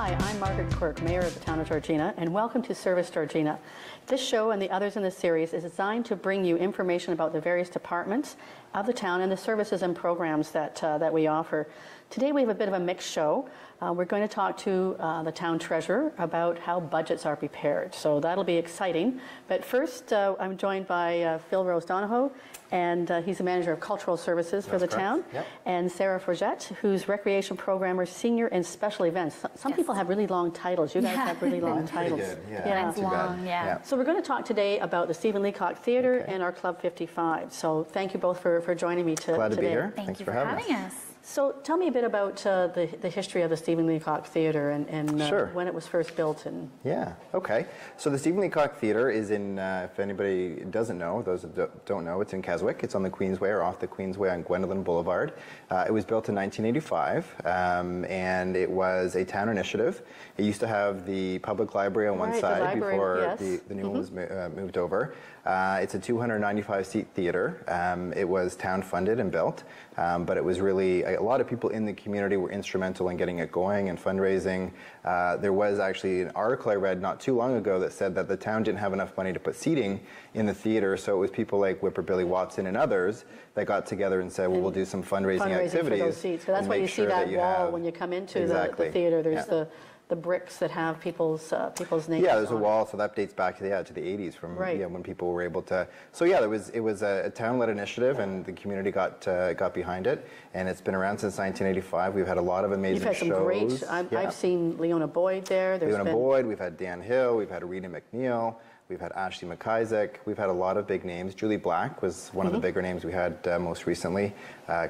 Hi, I'm Margaret Quirk, Mayor of the town of Georgina, and welcome to Service Georgina. This show and the others in this series is designed to bring you information about the various departments of the town and the services and programs that we offer. Today we have a bit of a mixed show. We're going to talk to the town treasurer about how budgets are prepared, so that'll be exciting. But first, I'm joined by Phil Rose-Donahoe, and he's the manager of cultural services for the town, and Sarah Forget, who's recreation programmer, senior and special events. Some people have really long titles. You guys have really long titles. Mine's long, So we're going to talk today about the Stephen Leacock Theatre and our Club 55. So thank you both for joining me today. Glad to be here. Thanks for having us. So tell me a bit about the history of the Stephen Leacock Theatre and Sure. when it was first built. Okay. So the Stephen Leacock Theatre is in, if anybody doesn't know, those that don't know, it's in Keswick. It's on the Queensway or off the Queensway on Gwendolyn Boulevard. It was built in 1985, and it was a town initiative. It used to have the public library on one side before the new one was moved over. It's a 295-seat theatre. It was town funded and built, but it was really, a lot of people in the community were instrumental in getting it going and fundraising. There was actually an article I read not too long ago that said that the town didn't have enough money to put seating in the theatre, so it was people like Whipper Billy Watson and others that got together and said, well, we'll do some fundraising activities. For those seats. So that's why you see that wall when you come into the theatre. There's the bricks that have people's names. Yeah, there's a wall, so that dates back to the 80s from when people were able to. So yeah, it was a town-led initiative, and the community got behind it, and it's been around since 1985. We've had a lot of amazing shows. You've had some great. I've seen Leona Boyd there. Boyd. We've had Dan Hill. We've had Rita McNeil. We've had Ashley McIsaac. We've had a lot of big names. Julie Black was one of the bigger names we had most recently.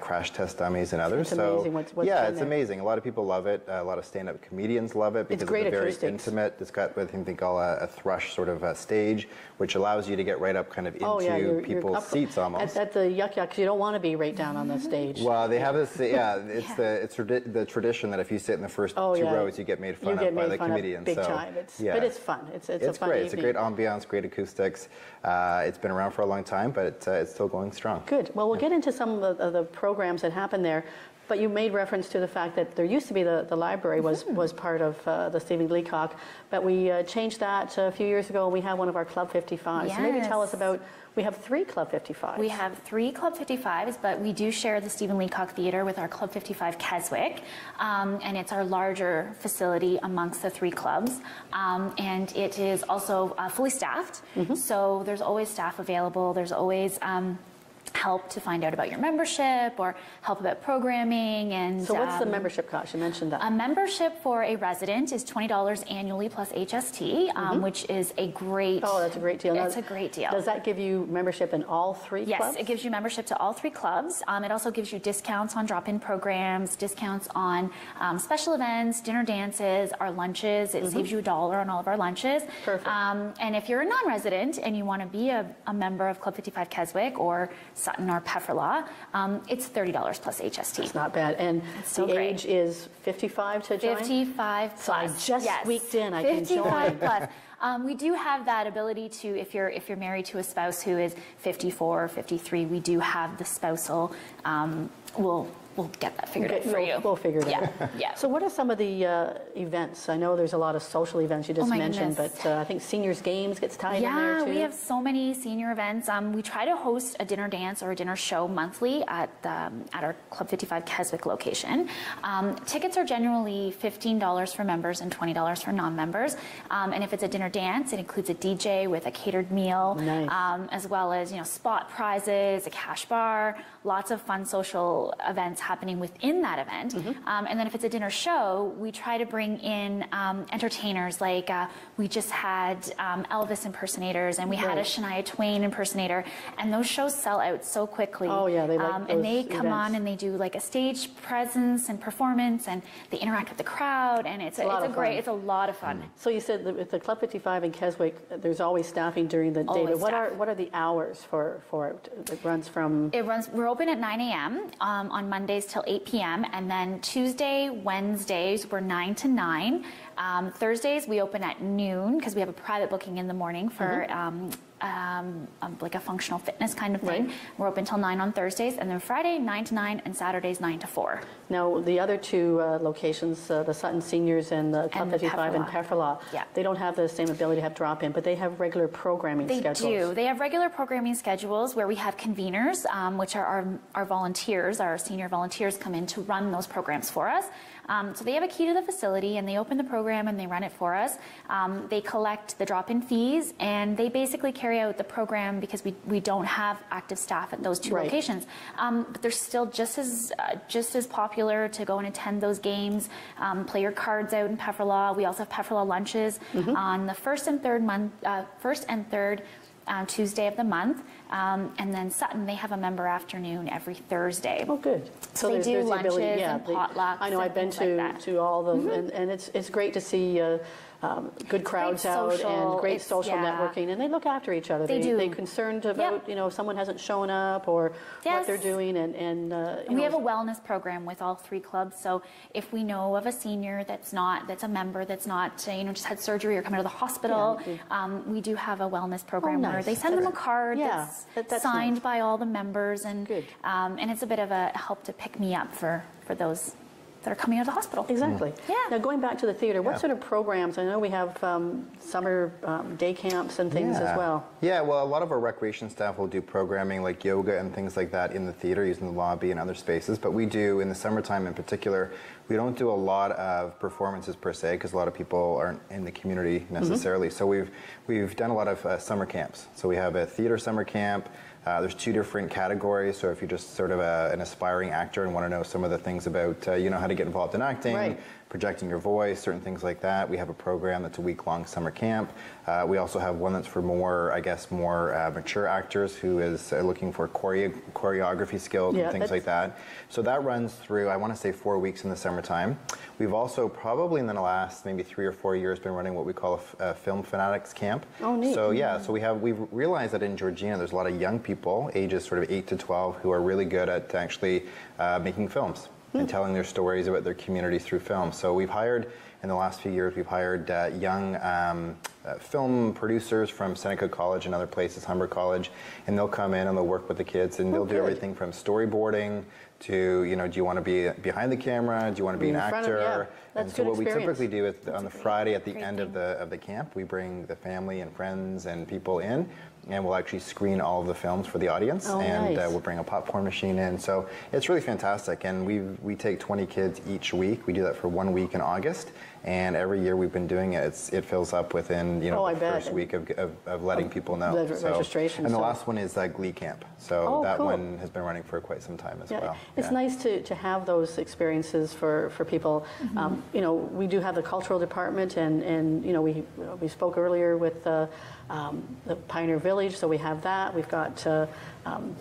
Crash Test Dummies and others. It's amazing what's it's amazing. A lot of people love it. A lot of stand-up comedians love it because it's very intimate. It's got what I think they call a thrush sort of a stage, which allows you to get right up kind of into people's seats almost. At the yuck-yucks, you don't want to be right down on the stage. Well, they have this, it's the tradition that if you sit in the first two rows, you get made fun of by the comedians. Big time. But it's fun. It's a fun great. evening. It's a great ambiance. Great acoustics. It's been around for a long time, but it's still going strong. Good. Well, we'll get into some of the programs that happen there, but you made reference to the fact that there used to be the library was part of the Stephen Leacock, but we changed that a few years ago, and we have one of our Club 55s. So maybe tell us about, we have 3 Club 55s. We have 3 Club 55s, but we do share the Stephen Leacock Theatre with our Club 55 Keswick, and it's our larger facility amongst the 3 clubs, and it is also fully staffed, so there's always staff available. There's always help to find out about your membership or help about programming. And so what's the membership cost? You mentioned that. A membership for a resident is $20 annually plus HST, which is a great... Oh, that's a great deal. It's a great deal. Does that give you membership in all 3 clubs? Yes, it gives you membership to all 3 clubs. It also gives you discounts on drop-in programs, discounts on special events, dinner dances, our lunches. It saves you $1 on all of our lunches. Perfect. And if you're a non-resident and you want to be a member of Club 55 Keswick or Sutton or Pefferlaw, it's $30 plus HST. It's not bad. And the age is 55 to join? 55 plus. So I just squeaked in. I can join. 55 plus. We do have that ability to, if you're married to a spouse who is 54 or 53, we do have the spousal. We'll get that figured out for you. We'll figure it out. Yeah. So what are some of the events? I know there's a lot of social events you just mentioned, but I think Seniors Games gets tied in there too. Yeah, we have so many senior events. We try to host a dinner dance or a dinner show monthly at our Club 55 Keswick location. Tickets are generally $15 for members and $20 for non-members. And if it's a dinner dance, it includes a DJ with a catered meal, as well as spot prizes, a cash bar, lots of fun social events happening within that event. And then if it's a dinner show, we try to bring in entertainers, like we just had Elvis impersonators, and we had a Shania Twain impersonator, and those shows sell out so quickly. Oh yeah, they like those and they come events. on and they do like a stage presence and performance, and they interact with the crowd, and it's a lot of fun. So you said that with the Club 55 in Keswick, there's always staffing during the day. But what are the hours for it? It runs from... We're open at 9 a.m. On Mondays till 8 p.m. and then Tuesday, Wednesdays we're 9 to 9. Thursdays we open at noon because we have a private booking in the morning for like a functional fitness kind of thing. Right. We're open till 9 on Thursdays, and then Friday 9 to 9, and Saturdays 9 to 4. Now, the other two locations, the Sutton Seniors and the Club And the 55 in Pefferlaw, Yeah. they don't have the same ability to have drop-in, but they have regular programming They schedules. do. They have regular programming schedules where we have conveners, which are our volunteers, our senior volunteers come in to run those programs for us. So they have a key to the facility, and they open the program and they run it for us. They collect the drop-in fees, and they basically carry out the program because we don't have active staff at those two Right. locations. But they're still just as popular to go and attend those games, play your cards out in Pefferlaw. We also have Pefferlaw lunches on the first and third Tuesday of the month, and then Sutton, they have a member afternoon every Thursday. Oh, good. So they do there's the lunches ability, and potlucks. I know I've been and things like that. to all the, and it's great to see good crowds out social. and great It's- social yeah. networking, and they look after each other. They do. They're concerned about, if someone hasn't shown up or what Yes. they're doing, and We have a wellness program with all three clubs. So if we know of a senior that's a member that's not, just had surgery or come out of the hospital, we do have a wellness program where nice. they send them a card Yeah, that's that's signed nice. by all the members, and Good. And it's a bit of a help to pick me up for those that are coming out of the hospital. Exactly. Yeah. Now, going back to the theater, what Yeah. sort of programs? I know we have summer day camps and things as well. Yeah, well, a lot of our recreation staff will do programming like yoga and things like that in the theater using the lobby and other spaces. But we do, in the summertime in particular, we don't do a lot of performances per se because a lot of people aren't in the community necessarily. So we've done a lot of summer camps. So we have a theater summer camp. There's two different categories. So if you're just sort of an aspiring actor and want to know some of the things about, how to get involved in acting, Right. projecting your voice, certain things like that, we have a program that's a week-long summer camp. We also have one that's for more mature actors who is looking for choreography skills and things like that. So that runs through, I want to say, 4 weeks in the summertime. We've also probably in the last maybe 3 or 4 years been running what we call a film fanatics camp. Oh, neat. So so we've realized that in Georgina there's a lot of young people, ages sort of 8 to 12, who are really good at actually making films and telling their stories about their communities through film. So we've hired, in the last few years, we've hired young film producers from Seneca College and other places, Humber College, and they'll come in and they'll work with the kids, and they'll do everything from storyboarding to, do you want to be behind the camera? Do you want to be an In front of- actor? That's And so good what we experience. typically do is on the Friday at the great end thing. of the camp, we bring the family and friends and people in, and we'll actually screen all of the films for the audience, Oh, and nice. we'll bring a popcorn machine in. So it's really fantastic, and we take 20 kids each week. We do that for 1 week in August, and every year we've been doing it. It fills up within I the bet. first week of letting people know. the registration, And the so- last one is Glee Camp. So Oh, that cool. one has been running for quite some time as well. It's Yeah. nice to have those experiences for people. We do have the cultural department, and we spoke earlier with the Pioneer Village, so we have that. We've got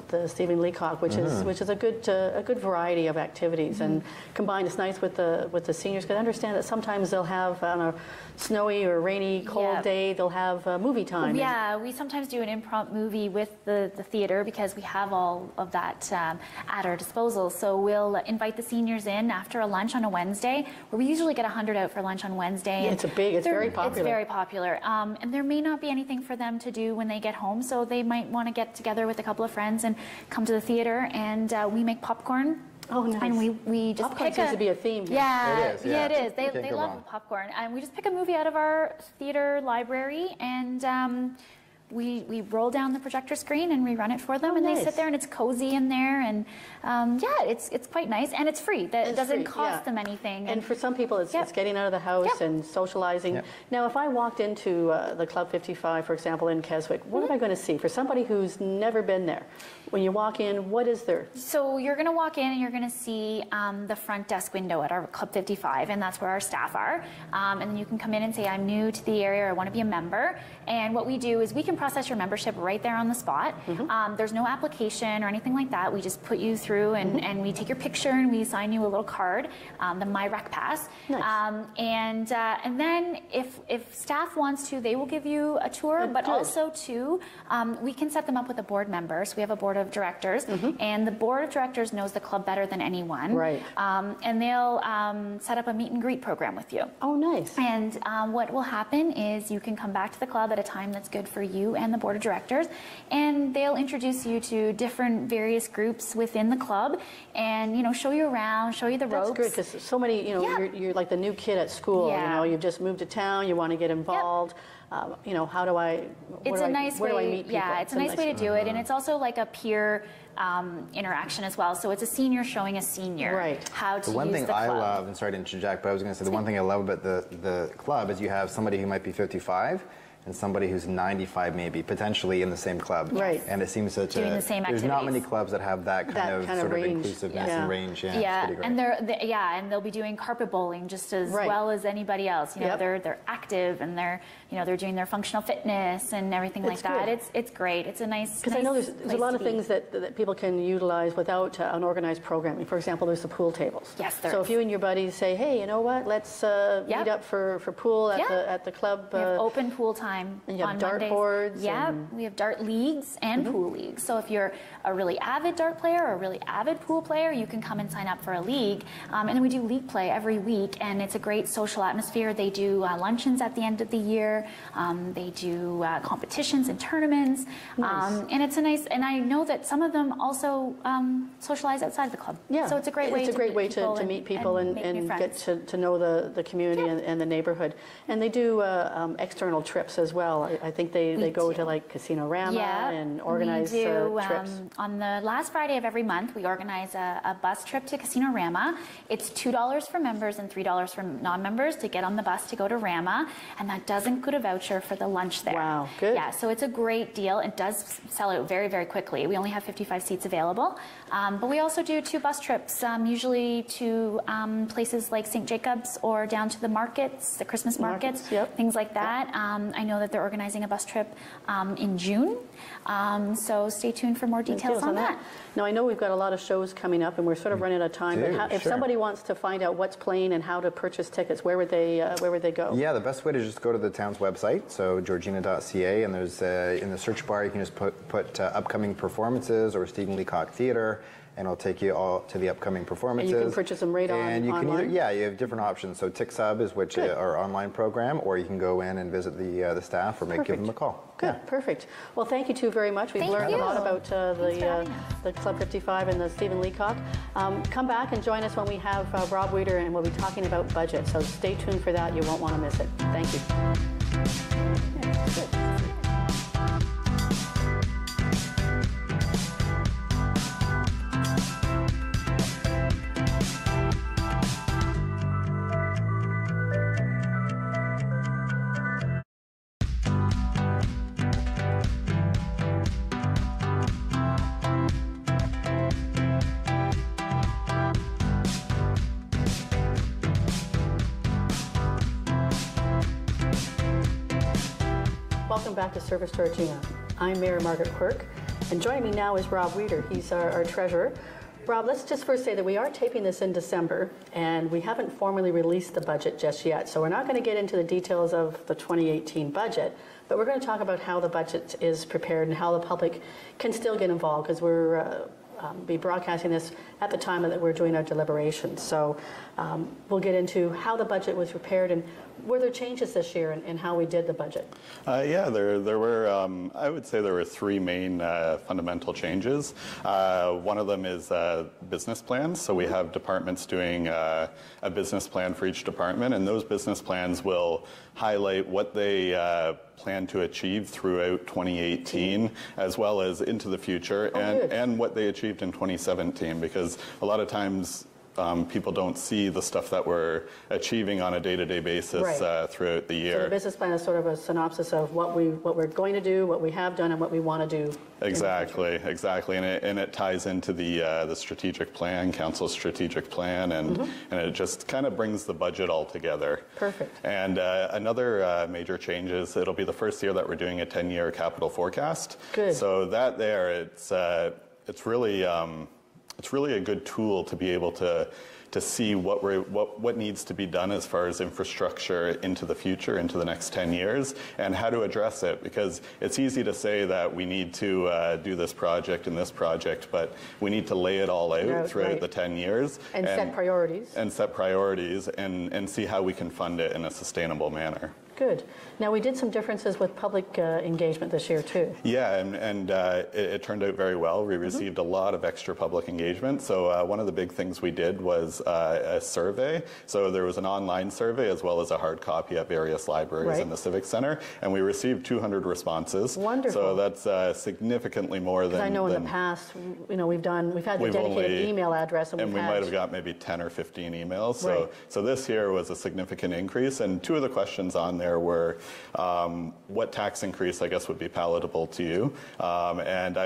the Stephen Leacock, which is a good variety of activities, and combined, it's nice with the seniors, because I understand that sometimes they'll have on a snowy or rainy, cold Yeah. day, they'll have movie time. Yeah, we sometimes do an impromptu movie with the theater because we have all of that at our disposal. So we'll invite the seniors in after a lunch on a Wednesday, where we usually get 100 out for lunch on Wednesday. Yeah, and it's very popular. It's very popular. And there may not be anything for them to do when they get home, so they might want to get together with a couple of friends and come to the theater, and we make popcorn. Oh, nice. And we just Popcorn pick seems to be a theme here. Yeah, It is, yeah. it is. You can't They go love wrong. popcorn, and we just pick a movie out of our theater library, and we roll down the projector screen and we run it for them, Oh, and they nice. sit there, and it's cozy in there, and it's quite nice, and it's free. That It's doesn't free, cost yeah. them anything. And for some people, it's getting out of the house Yep. and socializing. Yep. Now, if I walked into the Club 55, for example, in Keswick, what am I going to see? For somebody who's never been there, when you walk in, what is there? So you're going to walk in and you're going to see the front desk window at our Club 55, and that's where our staff are. And then you can come in and say, I'm new to the area, or I want to be a member. And what we do is we can process your membership right there on the spot. There's no application or anything like that. We just put you through, and we take your picture, and we assign you a little card, the My Rec Pass. Nice. And then if staff wants to, they will give you a tour, but good. also too, we can set them up with a board member. So we have a board of directors, and the board of directors knows the club better than anyone. Right. And they'll set up a meet and greet program with you. Oh, nice. And what will happen is you can come back to the club at a time that's good for you you and the board of directors, and they'll introduce you to different various groups within the club, and show you around, show you the ropes. That's great, because so many, you're like the new kid at school. Yeah. You've just moved to town, you want to get involved. How do I? Where do I meet people? Yeah, it's a nice way to do it, and it's also like a peer interaction as well. So it's a senior showing a senior how to use the club. The one thing I love, and sorry to interject, but I was going to say the one thing I love about the club is you have somebody who might be 55 and somebody who's 95 maybe, potentially in the same club. Right. And it seems such doing the same there's activities. not many clubs that have that kind of sort range. of inclusiveness and range. Yeah, yeah, it's pretty great. and they'll be doing carpet bowling just as well as anybody else. They're active, and they're doing their functional fitness and everything like that. It's great. It's a nice. Because I know there's a lot of things that people can utilize without an organized programming. For example, there's the pool tables. Yes, there So is. if you and your buddies say, hey, you know what, let's meet up for pool at the club. We have open pool time and you have on dart Mondays. boards. Yeah, we have dart leagues and pool leagues. So if you're a really avid dart player or a really avid pool player, you can come and sign up for a league. And then we do league play every week, and it's a great social atmosphere. They do luncheons at the end of the year. They do competitions and tournaments. Nice. And it's a nice, and I know that some of them also socialize outside the club. Yeah, So it's a great way to meet people and get to know the community and the neighborhood. And they do external trips as well. I think they go to like Casino-Rama and organize trips. On the last Friday of every month, we organize a bus trip to Casino-Rama. It's $2 for members and $3 for non-members to get on the bus to go to Rama, and that does include a voucher for the lunch there. Wow, good. Yeah, so it's a great deal. It does sell out very, very quickly. We only have 55 seats available, but we also do 2 bus trips, usually to places like St. Jacobs or down to the markets, the Christmas markets, things like that. I know that they're organizing a bus trip in June, so stay tuned for more details on that. Now, I know we've got a lot of shows coming up, and we're sort of running out of time. But if somebody wants to find out what's playing and how to purchase tickets, where would they go? Yeah, the best way to just go to the town's website, so georgina.ca, and there's in the search bar you can just put upcoming performances or Stephen Leacock Theatre, and it'll take you all to the upcoming performances. And you can purchase them online? You have different options. So TickSub is our online program, or you can go in and visit the staff or give them a call. Good, perfect. Well, thank you two very much. We've learned a lot about the Club 55 and the Stephen Leacock. Come back and join us when we have Rob Weeder, and we'll be talking about budget. So stay tuned for that. You won't want to miss it. Thank you. Yeah, good. Welcome back to Service Georgina. I'm Mayor Margaret Quirk, and joining me now is Rob Weeder. He's our treasurer. Rob, let's just first say that we are taping this in December, and we haven't formally released the budget just yet, so we're not going to get into the details of the 2018 budget, but we're going to talk about how the budget is prepared and how the public can still get involved, because we're be broadcasting this at the time that we're doing our deliberations. So we'll get into how the budget was prepared, and were there changes this year in how we did the budget? Yeah, there were, I would say there were 3 main fundamental changes. One of them is business plans. So we have departments doing a business plan for each department, and those business plans will highlight what they plan to achieve throughout 2018, as well as into the future, and what they achieved in 2017, because a lot of times people don't see the stuff that we're achieving on a day-to-day basis throughout the year. So the business plan is sort of a synopsis of what we're going to do, what we have done, and what we want to do. Exactly, and it ties into the strategic plan, council's strategic plan, and it just kind of brings the budget all together. Perfect. And another major change is it'll be the first year that we're doing a 10-year capital forecast. Good. So that there, it's really a good tool to be able to see what needs to be done as far as infrastructure into the future, into the next 10 years, and how to address it. Because it's easy to say that we need to do this project and this project, but we need to lay it all out throughout the 10 years. And set priorities. And set priorities and see how we can fund it in a sustainable manner. Good. Now, we did some differences with public engagement this year, too. Yeah, and it turned out very well. We received a lot of extra public engagement. So one of the big things we did was a survey. So there was an online survey as well as a hard copy at various libraries in the Civic Center, and we received 200 responses. Wonderful. So that's significantly more than... I know in the past, you know, we've had the dedicated email address, and we might have got maybe 10 or 15 emails. So this year was a significant increase, and two of the questions on there were what tax increase, I guess, would be palatable to you, and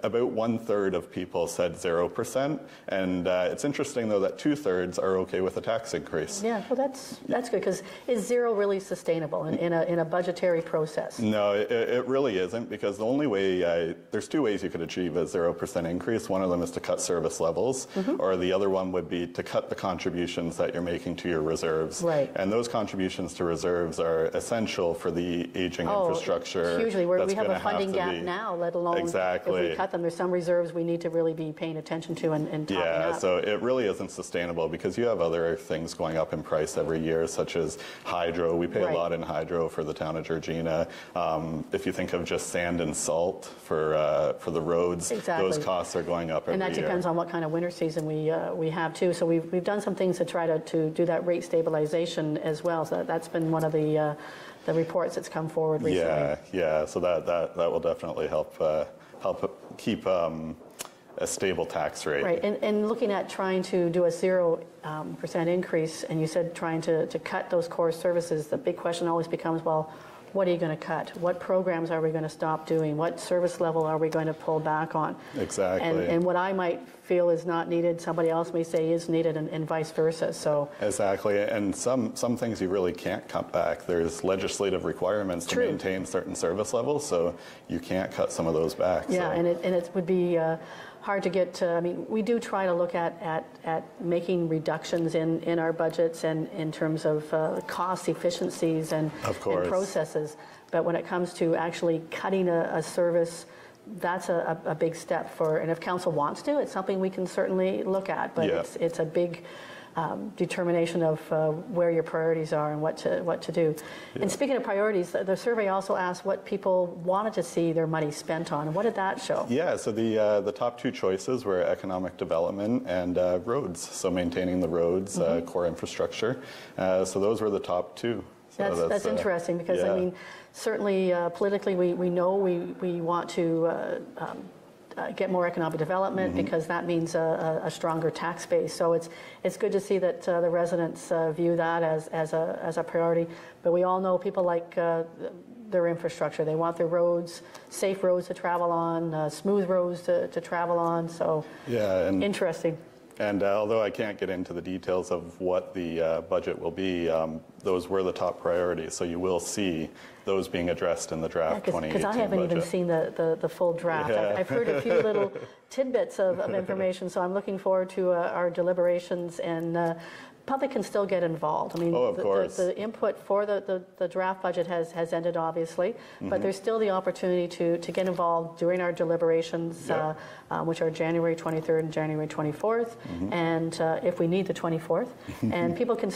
about 1/3 of people said 0%, and it's interesting though that 2/3 are okay with a tax increase. Yeah, well that's good, because is zero really sustainable in a budgetary process? No, it really isn't, because the only way, there's two ways you could achieve a 0% increase. One of them is to cut service levels, or the other one would be to cut the contributions that you're making to your reserves. Right. And those contributions to reserves are essential for the aging infrastructure. Hugely. We have a funding gap now, let alone if we cut them. There's some reserves we need to really be paying attention to and topping up. Yeah, so it really isn't sustainable, because you have other things going up in price every year, such as hydro. We pay a lot in hydro for the town of Georgina. If you think of just sand and salt for the roads, those costs are going up every year. And that depends on what kind of winter season we have too. So we've done some things to try to do that rate stabilization as well. So that's been one of the reports that's come forward recently. Yeah. So that will definitely help keep a stable tax rate. Right, and looking at trying to do a 0% increase, and you said trying to cut those core services, the big question always becomes, well, what are you going to cut? What programs are we going to stop doing? What service level are we going to pull back on? Exactly. And what I might feel is not needed, somebody else may say is needed, and vice versa. So exactly, and some things you really can't cut back. There's legislative requirements to maintain certain service levels, so you can't cut some of those back. Yeah, so. and it would be hard to get to. I mean, we do try to look at making reductions in our budgets and in terms of cost efficiencies and processes. But when it comes to actually cutting a service, that's a big step for. And if council wants to, it's something we can certainly look at. But it's a big determination of where your priorities are and what to do. Yeah. And speaking of priorities, the survey also asked what people wanted to see their money spent on. What did that show? Yeah, so the top two choices were economic development and roads. So maintaining the roads, core infrastructure. So those were the top two. So that's interesting, because I mean, certainly politically we know we want to get more economic development, because that means a stronger tax base. So it's good to see that the residents view that as a priority. But we all know people like their infrastructure. They want their roads, safe roads to travel on, smooth roads to travel on. So interesting. And although I can't get into the details of what the budget will be, those were the top priorities. So you will see those being addressed in the draft 2018 budget. Because I haven't even seen the full draft. Yeah. I've heard a few little tidbits of information, so I'm looking forward to our deliberations, and public can still get involved. I mean, of course. The input for the draft budget has ended, obviously, but there's still the opportunity to get involved during our deliberations, which are January 23rd and January 24th, and if we need the 24th. And people can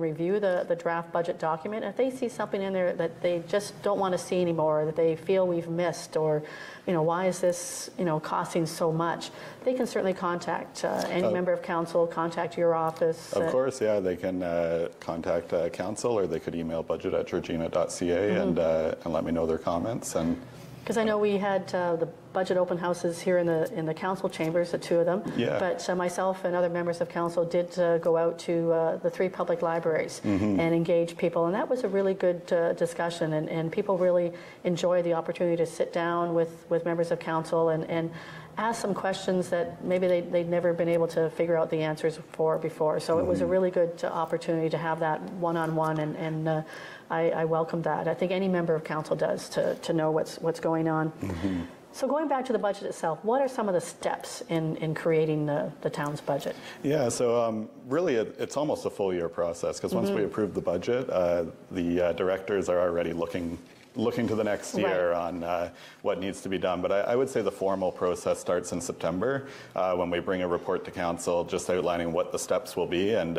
review the draft budget document. If they see something in there that they just don't want to see anymore, that they feel we've missed, or why is this costing so much, they can certainly contact any member of council, contact your office. Of course, yeah, they can contact council, or they could email budget@georgina.ca and let me know their comments. And because I know we had the budget open houses here in the council chambers, the two of them. Yeah. But myself and other members of council did go out to the three public libraries and engage people, and that was a really good discussion. And people really enjoy the opportunity to sit down with members of council and ask some questions that maybe they'd never been able to figure out the answers for before. So it was a really good opportunity to have that one-on-one, and I welcome that. I think any member of council does to know what's going on. So going back to the budget itself, what are some of the steps in creating the town's budget? Yeah, so really it's almost a full year process, because once we approve the budget, the directors are already looking looking to the next year on what needs to be done. But I would say the formal process starts in September when we bring a report to council just outlining what the steps will be, and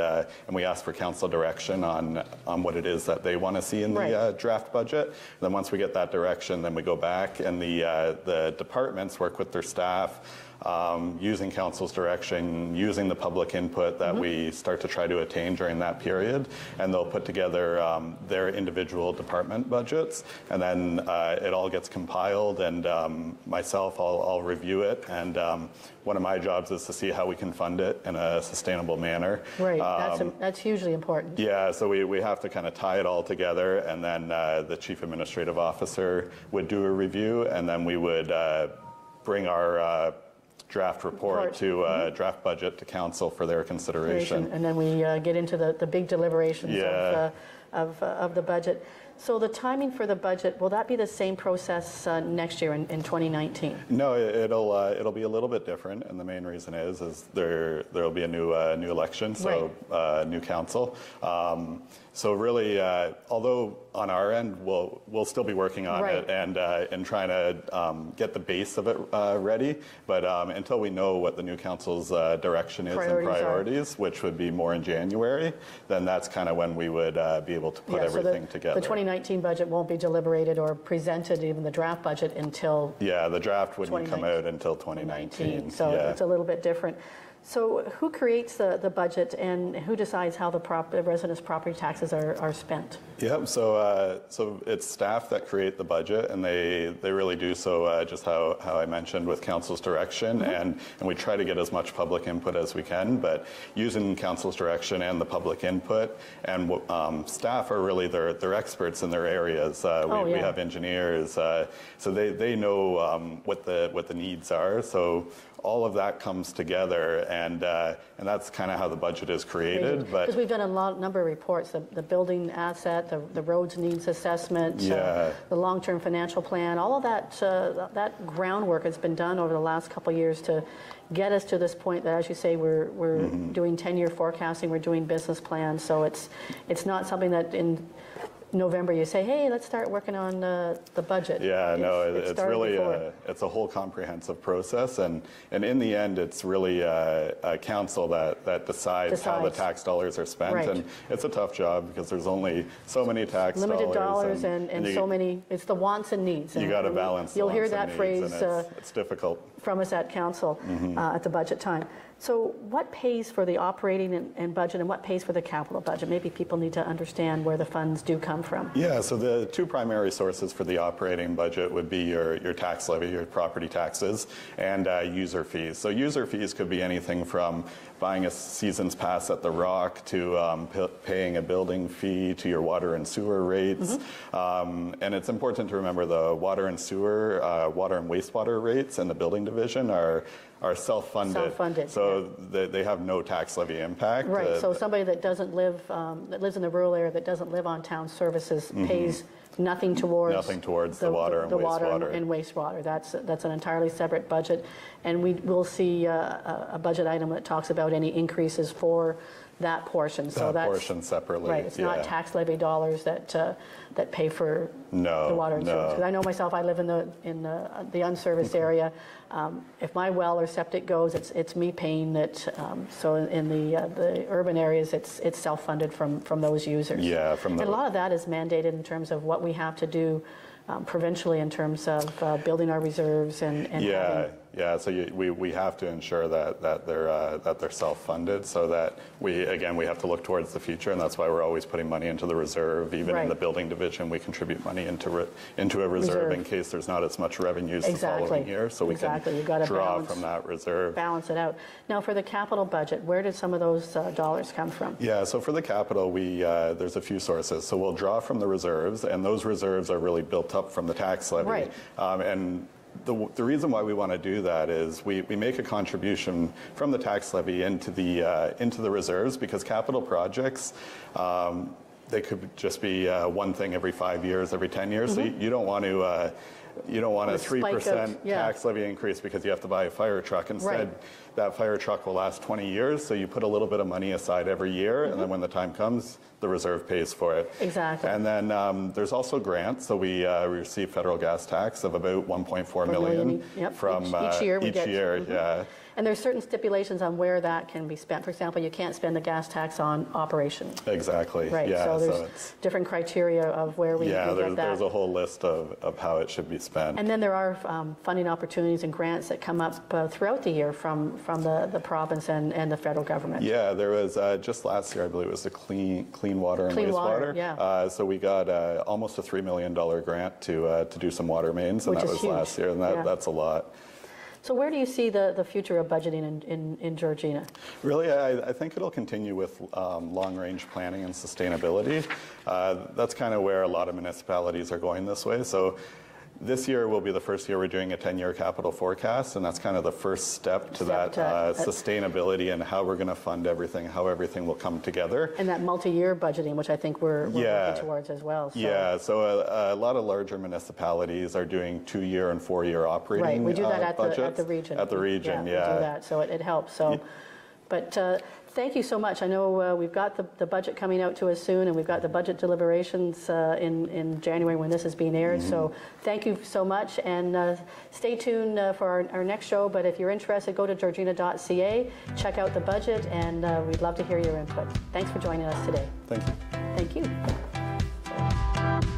we ask for council direction on what it is that they want to see in the draft budget. Then once we get that direction, then we go back and the departments work with their staff, using council's direction, using the public input that we start to try to attain during that period, and they'll put together their individual department budgets, and then it all gets compiled, and myself, I'll review it, and one of my jobs is to see how we can fund it in a sustainable manner. Right, that's hugely important. Yeah, so we have to kind of tie it all together, and then the Chief Administrative Officer would do a review, and then we would bring our draft report to draft budget to council for their consideration. And then we get into the big deliberations of the budget. So the timing for the budget, will that be the same process next year in 2019? No, it'll be a little bit different, and the main reason is there'll be a new election, so new council. So really, although on our end we'll still be working on it and trying to get the base of it ready, but until we know what the new council's direction is and priorities, which would be more in January, then that's kind of when we would be able to put everything together. The 2019 budget won't be deliberated or presented, even the draft budget, until the draft wouldn't come out until 2019. So it's a little bit different. So who creates the budget, and who decides how the residents' property taxes are spent? Yep, so it's staff that create the budget, and they really do so just how I mentioned with council's direction, and we try to get as much public input as we can, but using council's direction and the public input, and staff are really they're experts in their areas. We have engineers, so they know what the needs are. So all of that comes together, and that's kind of how the budget is created. Because we've done a number of reports: the building asset, the roads needs assessment, the long-term financial plan. All of that groundwork has been done over the last couple of years to get us to this point that, as you say, we're doing 10-year forecasting, we're doing business plans. So it's not something that in November you say, hey, let's start working on the budget. It's really it's a whole comprehensive process, and in the end it's really a council that decides how the tax dollars are spent, and it's a tough job because there's only so many tax limited dollars and so many. It's the wants and needs. You got to balance. You'll hear that phrase. It's difficult from us at council at the budget time. So what pays for the operating and budget, and what pays for the capital budget? Maybe people need to understand where the funds do come from. Yeah, so the two primary sources for the operating budget would be your tax levy, your property taxes, and user fees. So user fees could be anything from buying a season's pass at the Rock to paying a building fee to your water and sewer rates. And it's important to remember the water and sewer, water and wastewater rates in the building division are self-funded. Self-funded. So they have no tax levy impact. Right. So somebody that doesn't live, that lives in the rural area, that doesn't live on town services, pays nothing towards the water and wastewater. Water and wastewater. That's an entirely separate budget, and we'll see a budget item that talks about any increases for that portion. So that's portion separately. Right. It's not tax levy dollars that pay for the water and sewer. Because I know myself, I live in the unserviced area. If my well or septic goes, it's me paying it. So in the urban areas, it's self-funded from those users. Yeah, and a lot of that is mandated in terms of what we have to do provincially in terms of building our reserves and so we have to ensure that they're self-funded, so that we have to look towards the future, and that's why we're always putting money into the reserve. Even in the building division, we contribute money into a reserve in case there's not as much revenues the following year, so we can draw from that reserve. Balance it out. Now for the capital budget, where did some of those dollars come from? Yeah, so for the capital, there's a few sources. So we'll draw from the reserves, and those reserves are really built up from the tax levy. And the reason why we want to do that is we make a contribution from the tax levy into the reserves, because capital projects, they could just be one thing every 5 years, every 10 years. So you don't want to you don't want a The spike of- 3% yeah. tax levy increase because you have to buy a fire truck. Instead, that fire truck will last 20 years, so you put a little bit of money aside every year, and then when the time comes, the reserve pays for it. Exactly. And then there's also grants. So we receive federal gas tax of about 1.4 million Yep. from each year. We each get, year. mhm. Yeah. And there's certain stipulations on where that can be spent. For example, you can't spend the gas tax on operation. Exactly. Right. Yeah. So there's it's, different criteria of where we yeah, get that. there's a whole list of how it should be spent. And then there are funding opportunities and grants that come up throughout the year from the province and the federal government. Yeah, there was just last year, I believe it was the clean water and Clean water, wastewater. yeah. So we got almost a $3 million grant to do some water mains, and Which that is was huge. last year, and Yeah. that's a lot. So where do you see the future of budgeting in Georgina? Really, I think it'll continue with long-range planning and sustainability. That's kind of where a lot of municipalities are going this way. So this year will be the first year we're doing a 10-year capital forecast, and that's kind of the first step to that sustainability and how we're going to fund everything, how everything will come together. And that multi-year budgeting, which I think we're working towards as well. So. Yeah, so a lot of larger municipalities are doing 2-year and 4-year operating Right, we do that at budgets. the region. At the region, yeah. We do that, so it helps. So, but thank you so much. I know we've got the budget coming out to us soon, and we've got the budget deliberations in January when this is being aired. Mm-hmm. So thank you so much, and stay tuned for our next show. But if you're interested, go to georgina.ca, check out the budget, and we'd love to hear your input. Thanks for joining us today. Thank you. Thank you.